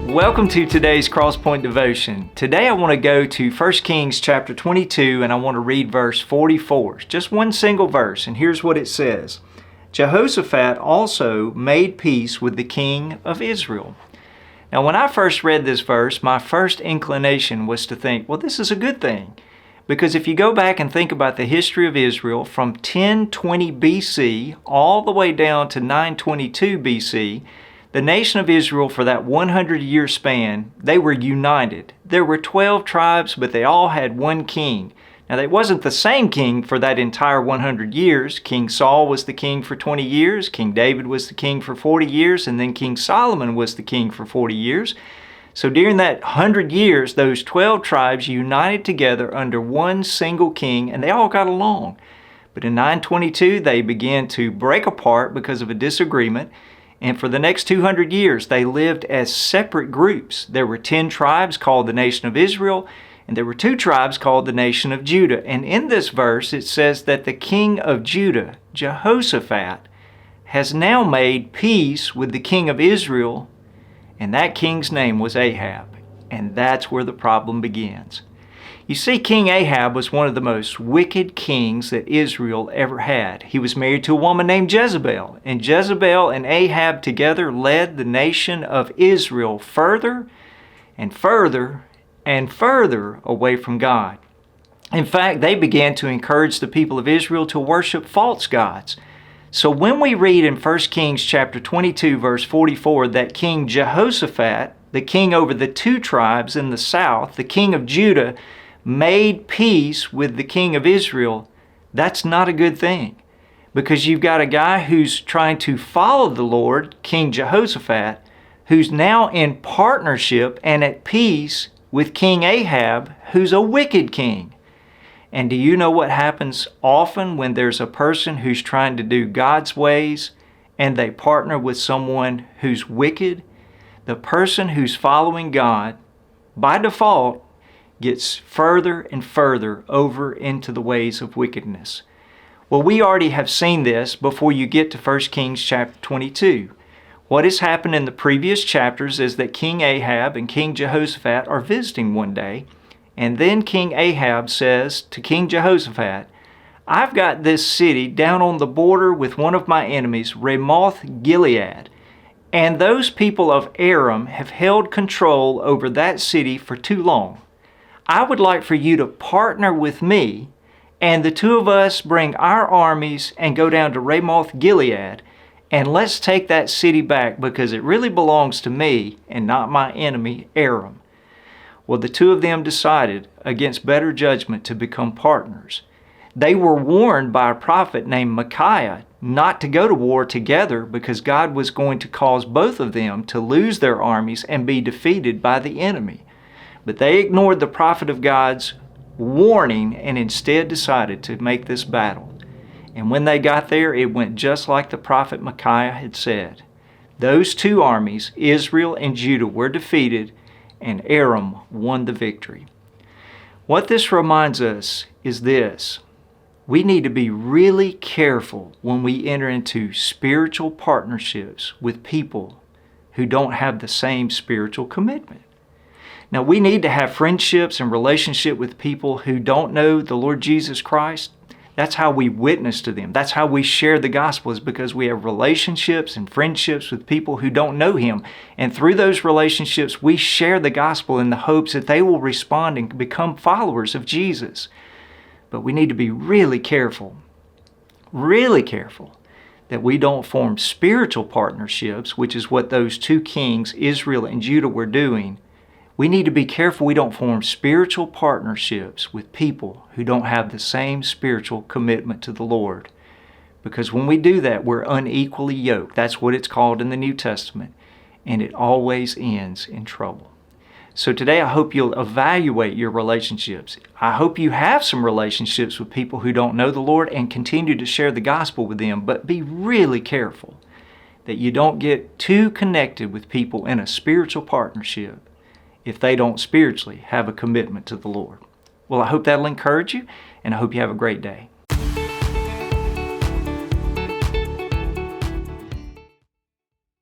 Welcome to today's Crosspoint Devotion. Today I want to go to 1 Kings chapter 22 and I want to read verse 44. Just one single verse, and here's what it says. Jehoshaphat also made peace with the king of Israel. Now when I first read this verse, my first inclination was to think, well, this is a good thing. Because if you go back and think about the history of Israel from 1020 BC all the way down to 922 BC, the nation of Israel for that 100-year span, they were united. There were 12 tribes, but they all had one king. Now, they wasn't the same king for that entire 100 years. King Saul was the king for 20 years, King David was the king for 40 years, and then King Solomon was the king for 40 years. So during that 100 years, those 12 tribes united together under one single king, and they all got along. But in 922, they began to break apart because of a disagreement. And for the next 200 years, they lived as separate groups. There were 10 tribes called the nation of Israel, and there were 2 tribes called the nation of Judah. And in this verse, it says that the king of Judah, Jehoshaphat, has now made peace with the king of Israel, and that king's name was Ahab. And that's where the problem begins. You see, King Ahab was one of the most wicked kings that Israel ever had. He was married to a woman named Jezebel, and Jezebel and Ahab together led the nation of Israel further and further and further away from God. In fact, they began to encourage the people of Israel to worship false gods. So when we read in 1 Kings chapter 22, verse 44, that King Jehoshaphat, the king over the 2 tribes in the south, the king of Judah, made peace with the king of Israel, that's not a good thing. Because you've got a guy who's trying to follow the Lord, King Jehoshaphat, who's now in partnership and at peace with King Ahab, who's a wicked king. And do you know what happens often when there's a person who's trying to do God's ways and they partner with someone who's wicked? The person who's following God, by default, gets further and further over into the ways of wickedness. Well, we already have seen this before you get to 1 Kings chapter 22. What has happened in the previous chapters is that King Ahab and King Jehoshaphat are visiting one day, and then King Ahab says to King Jehoshaphat, I've got this city down on the border with one of my enemies, Ramoth Gilead, and those people of Aram have held control over that city for too long. I would like for you to partner with me, and the 2 of us bring our armies and go down to Ramoth Gilead, and let's take that city back because it really belongs to me and not my enemy Aram. Well, the 2 of them decided against better judgment to become partners. They were warned by a prophet named Micaiah not to go to war together because God was going to cause both of them to lose their armies and be defeated by the enemy. But they ignored the prophet of God's warning and instead decided to make this battle. And when they got there, it went just like the prophet Micaiah had said. Those 2 armies, Israel and Judah, were defeated, and Aram won the victory. What this reminds us is this. We need to be really careful when we enter into spiritual partnerships with people who don't have the same spiritual commitment. Now, we need to have friendships and relationship with people who don't know the Lord Jesus Christ. That's how we witness to them. That's how we share the gospel, is because we have relationships and friendships with people who don't know Him. And through those relationships, we share the gospel in the hopes that they will respond and become followers of Jesus. But we need to be really careful that we don't form spiritual partnerships, which is what those 2 kings, Israel and Judah, were doing. We need to be careful we don't form spiritual partnerships with people who don't have the same spiritual commitment to the Lord. Because when we do that, we're unequally yoked. That's what it's called in the New Testament. And it always ends in trouble. So today I hope you'll evaluate your relationships. I hope you have some relationships with people who don't know the Lord and continue to share the gospel with them. But be really careful that you don't get too connected with people in a spiritual partnership if they don't spiritually have a commitment to the Lord. Well, I hope that'll encourage you, and I hope you have a great day.